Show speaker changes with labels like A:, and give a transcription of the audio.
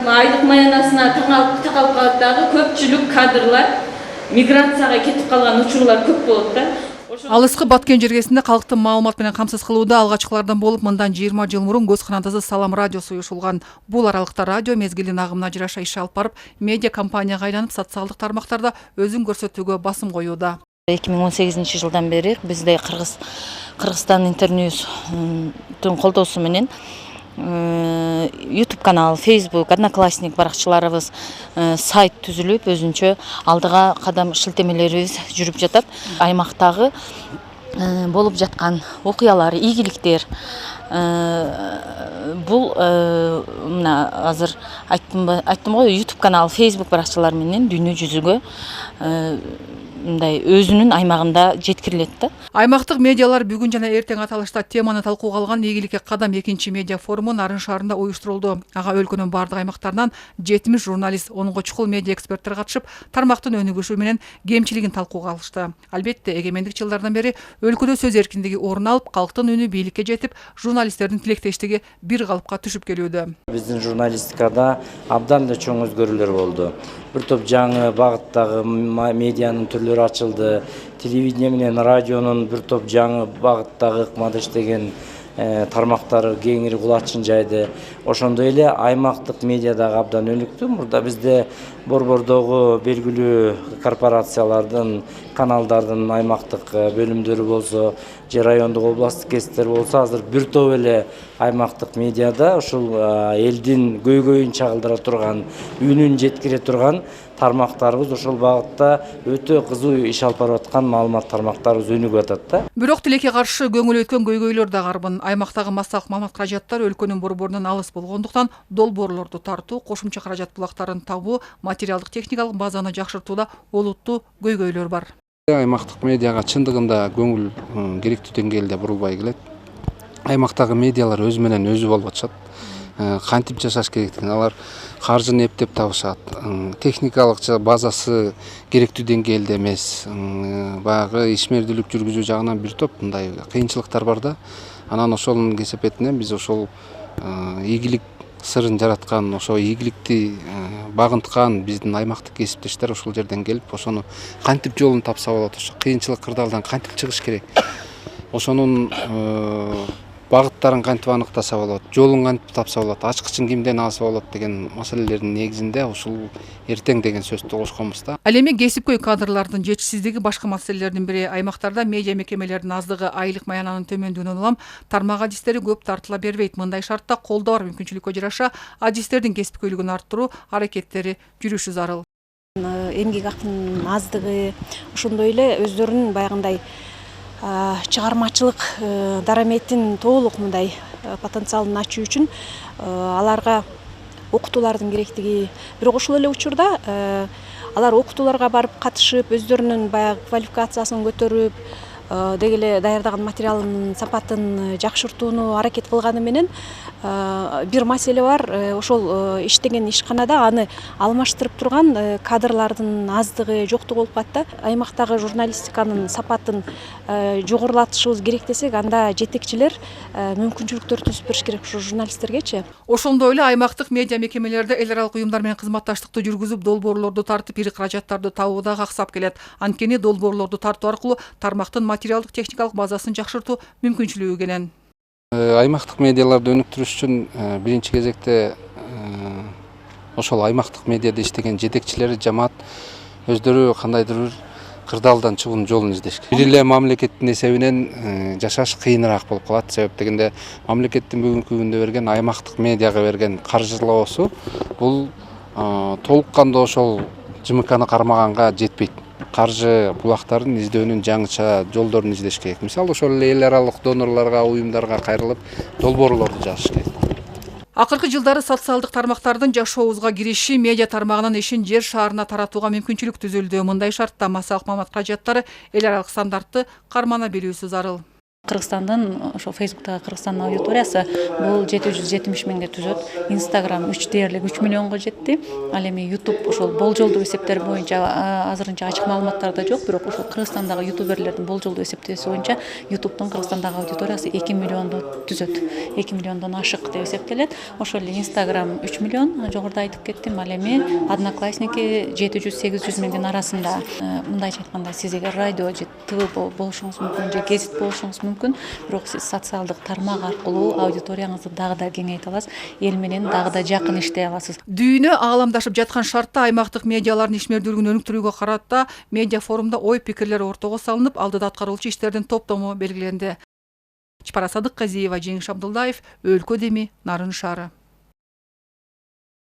A: Айлық маянасына тақалып қалыптағы көпчүлүк кадрлар миграцияға кетип қалған учурлар көп болот да.
B: Алыскы Баткен жергесинде калктын маалымат менен камсыз кылууда алгачкылардан болуп, мындан 20 жыл мурун көз канатысы Салам радиосу уюшулган. Бул аралыкта радио мезгилдин агымына жараша иш алып барып, медиа компанияга айланып, социалдык тармактарда өзүн көрсөтүүгө басым коюуда.
C: 2018 жылдан бери бизде Кыргызстан интерньюстун колдоосу менен YouTube канал, Facebook, Одноклассник баракчаларыбыз, сайт түзүлүп, өзүнчө алдыга кадам шилтемелерибиз жүрүп жатат. Аймактагы болуп жаткан окуялар, ийгиликтер бул мына азыр айттым го, YouTube канал, Facebook баракчалары менен дүйнө жүзүгө мындай өзүнүн аймагында жеткирилет да.
B: Аймактык медиалар бүгүн жана эртең аталышта теманы талкууга алган ийгиликке кадам 2 медиа форуму Нарын шаарында уюштурулду. Ага өлкөнүн бардык аймактарынан 70 журналист, 10 чукул медиа эксперттер катышып, тармактын өнүгүшү менен кемчилигин талкууга алышты. Албетте, эгемендик жылдардан бери өлкөдө сөз эркиндиги орун алып, калктын үнү бийликке жетип, журналисттердин тилектештиги бир калыпка түшүп келүүдө.
D: Биздин журналистикада абдан да чоң өзгөрүүлөр болду. Бир топ жаңы багыттагы медианын түрлөрү ачылды. Телевидение менен радионун бир топ жаңы багыттагы ыкмады иштеген тармактары кеңири кулачын жайды. Ошондой эле аймактык медиа дагы абдан өнүктү. Мурда бизде борбордогу белгилүү корпорациялардын, каналдардын аймактык бөлүмдөрү болсо, же райондук областтык гезиттер болсо, азыр бир топ эле аймактык медиада ушул элдин көйгөйүн чагылдыра турган, үнүн жеткире турган тармактарыбыз ошол багытта өтө кызуу иш алып барып аткан маалымат тармактарыбыз өнүгүп атат да.
B: Бирок тилекке каршы көңүл өткөн көйгөйлөр да карбын. Аймактагы массалык маалымат каражаттары өлкөнүн борборунан алыс болгондуктан долбоорлорду тартуу, кошумча каражат булактарын табуу, материалдык техникалык базаны жакшыртууда олуттуу көйгөйлөр бар.
E: Аймактык медиага чындыгында көңүл керектүү деңгээлде бурулбай келет. Аймактагы медиалар өзү менен өзү болуп атышат. Кантип жашаш керектигин алар каржыны эптеп табышат. Техникалык базасы керектүү деңгээлде эмес. Баягы ишмердүүлүк жүргүзүү жагынан бир топ мындай кыйынчылыктар бар да. Анан ошонун кесепетинен биз ошол ийгилик сырын жараткан, ошо ийгиликти багынткан биздин аймактык кесиптештер ошол жерден келип, ошону кантип жолун тапса болот, ошо кыйынчылык кырдаалдан кантип чыгыш керек, ошонун багыттарын кантип аныктаса болот, жолун кантип тапса болот, ачкычын кимден алса болот деген маселелердин негизинде ушул эртең деген сөздү кошконбуз да.
B: Ал эми кесипкөй кадрлардын жетишсиздиги башка маселелердин бири. Аймактарда медиа мекемелердин аздыгы, айлык маянанын төмөндүгүнөн улам тармак адистери көп тартыла бербейт. Мындай шартта колдоо бар мүмкүнчүлүккө жараша адистердин кесипкөйлүгүн арттыруу аракеттери жүрүшү зарыл.
F: Эмгек акынын аздыгы, ошондой эле өздөрүнүн баягындай чыгармачылык дараметин толук мындай потенциалын ачуу үчүн аларга окутуулардын керектиги. Бирок ошол эле учурда алар окутууларга барып катышып, өздөрүнүн баягы квалификациясын көтөрүп, деги эле даярдаган материалынын сапатын жакшыртууну аракет кылганы менен бир маселе бар. Ошол иштеген ишканада аны алмаштырып турган кадрлардын аздыгы, жоктугу болуп калат да. Аймактагы журналистиканын сапатын жогорулатышыбыз керек десек, анда жетекчилер мүмкүнчүлүктөр түзүп бериш керек ошо журналисттергечи.
B: Ошондой эле аймактык медиа мекемелерде эл аралык уюмдар менен кызматташтыкты жүргүзүп, долбоорлорду тартып, ири каражаттарды табуу да аксап келет. Анткени долбоорлорду тартуу аркылуу тармактын материалдык техникалык базасын жакшыртуу мүмкүнчүлүгү келен.
E: Аймактык медиаларды өнүктүрүш үчүн биринчи кезекте ошол аймактык медиада иштеген жетекчилери, жамаат өздөрү кандайдыр бир кырдаалдан чыгуунун жолун издеш керек. Бир эле мамлекеттин эсебинен жашаш кыйыныраак болуп калат. Себеп дегенде мамлекеттин бүгүнкү күндө берген аймактык медиага берген каржылоосу бул толук кандуу ошол ЖМКны кармаганга жетпейт. Каржы булактарын издөөнүн жаңыча жолдорун издеш керек. Мисалы ошол эле эл аралык донорлорго, уюмдарга кайрылып долбоорлорду жазыш керек.
B: Акыркы жылдары социалдык тармактардын жашообузга кириши медиа тармагынын ишин жер шаарына таратууга мүмкүнчүлүк түзүлдү. Мындай шартта массалык маалымат каражаттары эл аралык стандартты кармана билүүсү зарыл.
G: Кыргызстандын ошо Facebook'тагы Кыргызстандын аудиториясы бул 770 миңге түзөт. Instagram 3 миллионго жетти. Ал эми YouTube ошол болжолдуу эсептер боюнча азырынча ачык маалыматтарда жок, бирок ошол Кыргызстандагы ютуберлердин болжолдуу эсептеси боюнча YouTube'дун Кыргызстандагы аудиториясы 2 миллионду түзөт. 2 миллиондон ашык деп эсептелет. Ошол эле Instagram 3 миллион, жогоруда айтып кеттим. Ал эми Одноклассники 700-800 миңдин арасында. Мындайча айтканда, сиз эгер радио же ТВ болушуңуз мүмкүн, же гезит болушуңуз мүмкүн, бирок сиз социалдык тармак аркылуу аудиторияңызды дагы да кеңейте аласыз, эл менен дагы да жакын иштей аласыз.
B: Дүйнө ааламдашып жаткан шартта аймактык медиалардын ишмердүүлүгүн өнүктүрүүгө карата медиа форумда ой пикирлер ортого салынып, алдыда аткарылчу иштердин топтому белгиленди. Чапара Садыкказиева, Жеңиш Абдулдаев, Өлкө Деми, Нарын шаары.